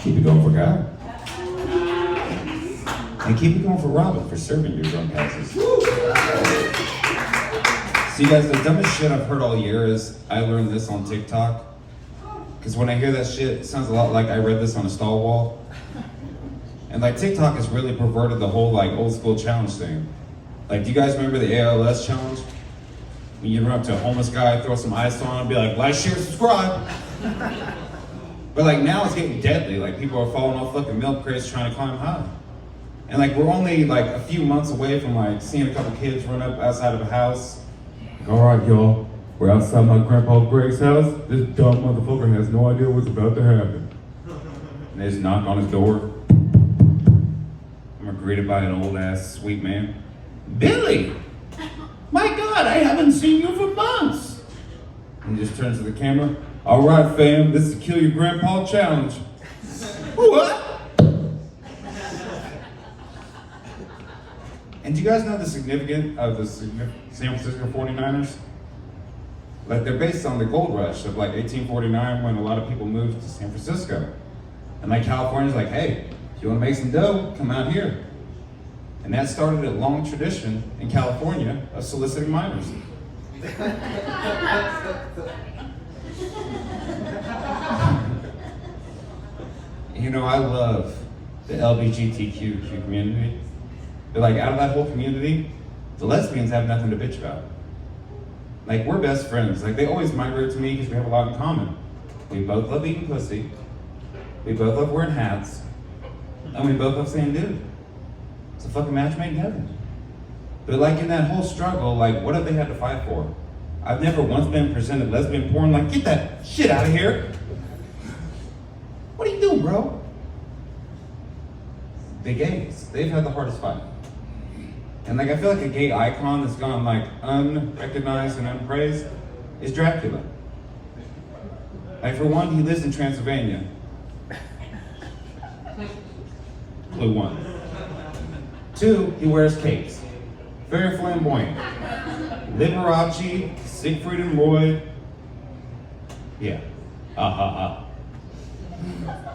Keep it going for God. And keep it going for Robin for serving your drunk passes. See guys, the dumbest shit I've heard all year is I learned this on TikTok. Because when I hear that shit, it sounds a lot like I read this on a stall wall. And like TikTok has really perverted the whole like old school challenge thing. Like, do you guys remember the ALS challenge? When you run up to a homeless guy, throw some ice on him, be like, like, share, subscribe. But like now it's getting deadly. Like people are falling off fucking milk crates trying to climb high. And like we're only like a few months away from like seeing a couple kids run up outside of a house. Like, all right, y'all, we're outside my grandpa Greg's house. This dumb motherfucker has no idea what's about to happen. And they just knock on his door. I'm greeted by an old ass sweet man. Billy! My God, I haven't seen you for months. And he just turns to the camera. All right, fam, this is the Kill Your Grandpa challenge. What? And do you guys know the significance of the San Francisco 49ers? Like they're based on the gold rush of like 1849 when a lot of people moved to San Francisco. And like California's like, hey, if you want to make some dough, come out here. And that started a long tradition in California of soliciting minors. You know, I love the LGBTQ community. But like out of that whole community, the lesbians have nothing to bitch about. Like we're best friends. Like they always migrate to me because we have a lot in common. We both love eating pussy. We both love wearing hats. And we both love saying dude. It's a fucking match made in heaven. But like in that whole struggle, like what have they had to fight for? I've never once been presented lesbian porn, like get that shit out of here. What are you doing, bro? The gays, they've had the hardest fight. And like I feel like a gay icon that's gone like unrecognized and unpraised is Dracula. Like for one, he lives in Transylvania. Clue one. Two, he wears capes. Very flamboyant. Liberace, Siegfried and Roy. Yeah.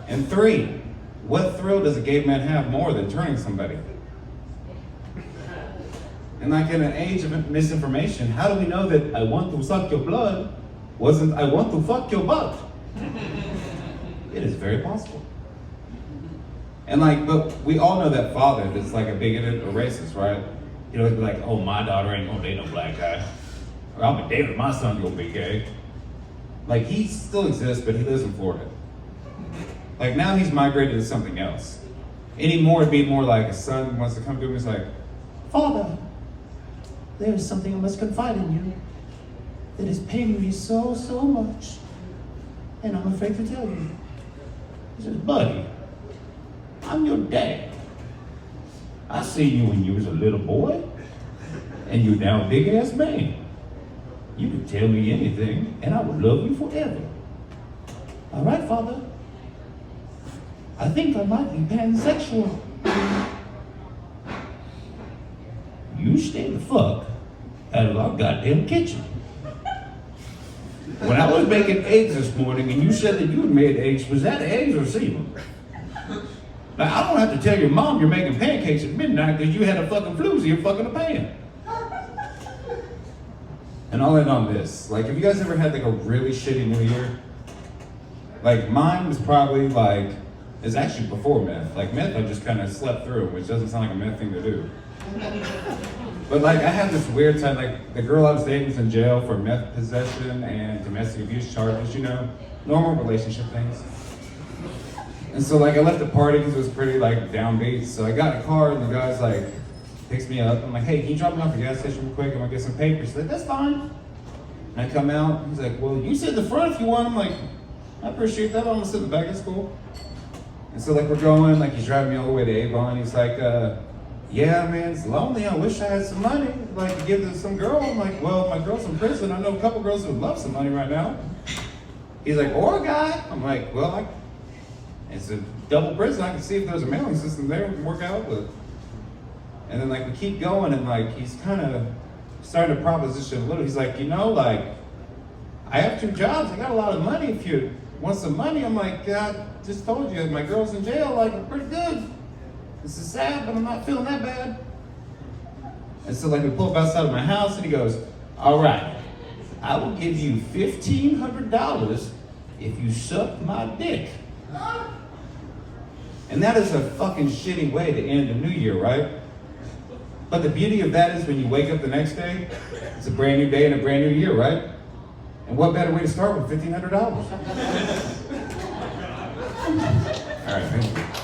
And three, what thrill does a gay man have more than turning somebody? And like in an age of misinformation, how do we know that I want to suck your blood wasn't I want to fuck your butt? It is very possible. And like, but we all know that father that's like a bigoted or racist, right? He'd always be like, oh, my daughter ain't gonna date no black guy. Or I'll be dating my son gonna be gay. Like he still exists, but he lives in Florida. Like now he's migrated to something else. Anymore, it'd be more like a son wants to come to him, he's like, Father, there is something I must confide in you that is paining me so much, and I'm afraid to tell you. He says, buddy, I'm your dad. I seen you when you was a little boy, and you're now a big ass man. You can tell me anything, and I will love you forever. All right, Father. I think I might be pansexual. You stay the fuck out of our goddamn kitchen. When I was making eggs this morning and you said that you had made eggs, was that eggs or semen? Now, I don't have to tell your mom you're making pancakes at midnight because you had a fucking floozy and fucking a pan. And I'll end on this. Like, have you guys ever had like a really shitty New Year? Like, mine was probably like, it's actually before meth. Like meth, I just kind of slept through, which doesn't sound like a meth thing to do. But like, I had this weird time, like the girl I was dating was in jail for meth possession and domestic abuse charges, you know, normal relationship things. And so like, I left the party because it was pretty like downbeat. So I got in a car and the guy's like, picks me up. I'm like, hey, can you drop me off at the gas station real quick? I'm gonna get some papers. He's like, that's fine. And I come out, he's like, well, you sit in the front if you want. I'm like, I appreciate that, I'm gonna sit in the back, it's cool. And so like we're going, like he's driving me all the way to Avon. He's like, yeah, man, it's lonely. I wish I had some money, like to give to some girl. I'm like, well, my girl's in prison. I know a couple girls who would love some money right now. He's like, or a guy. I'm like, well, it's a double prison. I can see if there's a mailing system there we can work out with. And then like we keep going and like he's kind of starting to proposition a little. He's like, you know, like I have 2 jobs. I got a lot of money if you want some money? I'm like, I just told you, my girl's in jail, like, I'm pretty good. This is sad, but I'm not feeling that bad. And so like we pull up outside of my house and he goes, all right, I will give you $1,500 if you suck my dick. And that is a fucking shitty way to end a new year, right? But the beauty of that is when you wake up the next day, it's a brand new day and a brand new year, right? And what better way to start with $1,500? All right, thank you.